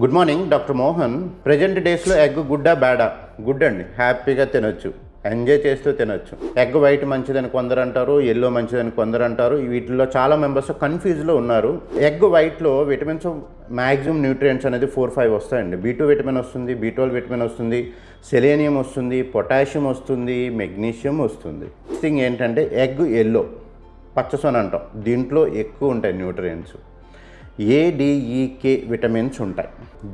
Good morning, doctor Mohan. Present డేస్లో egg గుడ్డా బ్యాడా? Good అండి, హ్యాపీగా తినొచ్చు, ఎంజాయ్ చేస్తూ తినొచ్చు. ఎగ్ వైట్ మంచిదని కొందరు అంటారు, ఎల్లో మంచిదని కొందరు అంటారు. వీటిల్లో చాలా మెంబర్స్ కన్ఫ్యూజ్లో ఉన్నారు. ఎగ్ వైట్లో విటమిన్స్ మ్యాక్సిమం న్యూట్రియంట్స్ అనేది 4-5 వస్తాయండి. B2 విటమిన్ వస్తుంది, B12 విటమిన్ వస్తుంది, సెలేనియం వస్తుంది, పొటాషియం వస్తుంది, మెగ్నీషియం వస్తుంది. థింగ్ ఏంటంటే ఎగ్ ఎల్లో పచ్చసొన అంటాం, దీంట్లో ఎక్కువ ఉంటాయి న్యూట్రియంట్స్. ADEK విటమిన్స్ ఉంటాయి,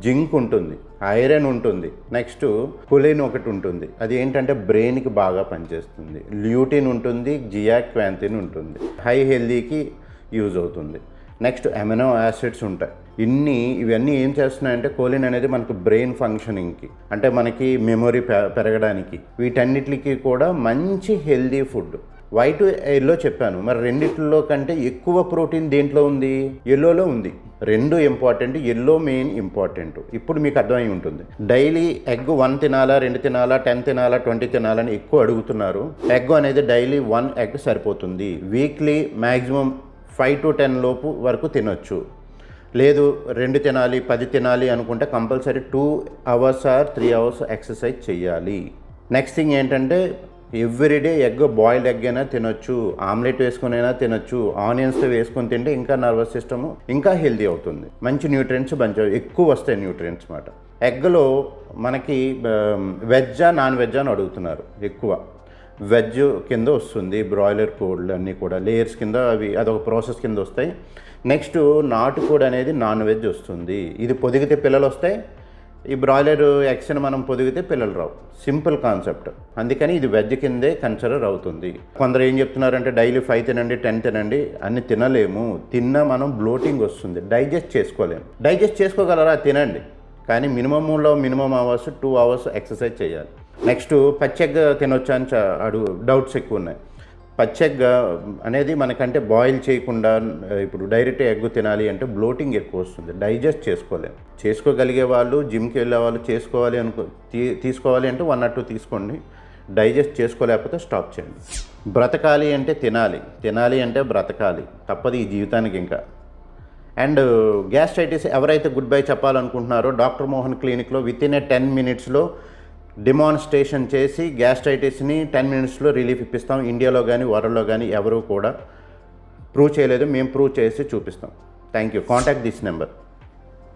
జింక్ ఉంటుంది, ఐరన్ ఉంటుంది, నెక్స్ట్ కొలిన్ ఒకటి ఉంటుంది, అది ఏంటంటే బ్రెయిన్కి బాగా పనిచేస్తుంది. ల్యూటిన్ ఉంటుంది, జియాక్వాంతిన్ ఉంటుంది, హై హెల్దీకి యూజ్ అవుతుంది. నెక్స్ట్ అమినో యాసిడ్స్ ఉంటాయి. ఇవన్నీ ఏం చేస్తున్నాయంటే కోలిన్ అనేది మనకు బ్రెయిన్ ఫంక్షనింగ్కి, అంటే మనకి మెమొరీ పెరగడానికి, వీటన్నిటికీ కూడా మంచి హెల్దీ ఫుడ్. వైట్ ఎల్లో చెప్పాను, మరి రెండిట్లో కంటే ఎక్కువ ప్రోటీన్ దేంట్లో ఉంది? ఎల్లోలో ఉంది. రెండు ఇంపార్టెంట్, ఎల్లో మెయిన్ ఇంపార్టెంట్. ఇప్పుడు మీకు అర్థమై ఉంటుంది. డైలీ ఎగ్ 1 తినాలా, 2 తినాలా, 10 తినాలా, 20 తినాలని ఎక్కువ అడుగుతున్నారు. ఎగ్ అనేది డైలీ 1 ఎగ్ సరిపోతుంది. వీక్లీ మ్యాక్సిమం 5 to 10 లోపు వరకు తినొచ్చు. లేదు 2 తినాలి, 10 తినాలి అనుకుంటే compulsory 2 hours or 3 hours exercise చేయాలి. నెక్స్ట్ థింగ్ ఏంటంటే ఎవ్రీడే ఎగ్, బాయిల్డ్ ఎగ్ అయినా తినొచ్చు, ఆమ్లెట్ వేసుకుని అయినా తినొచ్చు, ఆనియన్స్తో వేసుకొని తింటే ఇంకా నర్వస్ సిస్టమ్ ఇంకా హెల్దీ అవుతుంది. మంచి న్యూట్రియంట్స్ ఎక్కువ వస్తాయి న్యూట్రియంట్స్ మాట. ఎగ్లో మనకి వెజ్జా నాన్ వెజ్జా అని అడుగుతున్నారు ఎక్కువ. వెజ్ కింద వస్తుంది, బ్రాయిలర్ కోళ్ళు అన్నీ కూడా లేయర్స్ కింద, అదొక ప్రాసెస్ కింద వస్తాయి. నెక్స్ట్ నాటుకోడి అనేది నాన్ వెజ్ వస్తుంది. ఇది పొదిగితే పిల్లలు వస్తాయి, ఈ బ్రాయిలర్ ఎగ్స్ని మనం పొదిగితే పిల్లలు రావు. Simple concept. అందుకని ఇది వెజ్ కిందే కన్సిడర్ అవుతుంది. కొందరు ఏం చెప్తున్నారంటే డైలీ 5 తినండి, 10 తినండి. అన్ని తినలేము, తిన్నా మనం బ్లోటింగ్ వస్తుంది, డైజెస్ట్ చేసుకోలేము. డైజెస్ట్ చేసుకోగలరా? తినండి, కానీ మినిమం అవర్స్ 2 hours ఎక్సర్సైజ్ చేయాలి. నెక్స్ట్ పచ్చెగ్ తినొచ్చా అని డౌట్స్ ఎక్కువ ఉన్నాయి. పచ్చెగ్ అనేది మనకంటే బాయిల్ చేయకుండా ఇప్పుడు డైరెక్ట్ ఎగ్ తినాలి అంటే బ్లోటింగ్ ఎక్కువ వస్తుంది, డైజెస్ట్ చేసుకోలేము. చేసుకోగలిగే వాళ్ళు, జిమ్కి వెళ్ళే వాళ్ళు తీసుకోవాలి అంటే 1 or 2 తీసుకోండి. డైజెస్ట్ చేసుకోలేకపోతే స్టాప్ చేయండి. బ్రతకాలి అంటే తినాలి అంటే బ్రతకాలి, తప్పదు ఈ జీవితానికి ఇంకా. అండ్ గ్యాస్ట్రైటిస్ ఎవరైతే గుడ్ బై చెప్పాలనుకుంటున్నారో డాక్టర్ మోహన్ క్లినిక్లో వితిన్ 10 minutesలో డెమాన్స్ట్రేషన్ చేసి గ్యాస్ట్రైటిస్ని 10 minutesలో రిలీఫ్ ఇప్పిస్తాం. ఇండియాలో కానీ వరల్డ్లో కానీ ఎవరు కూడా ప్రూవ్ చేయలేదు, మేము ప్రూవ్ చేసి చూపిస్తాం. Thank you. Contact this number.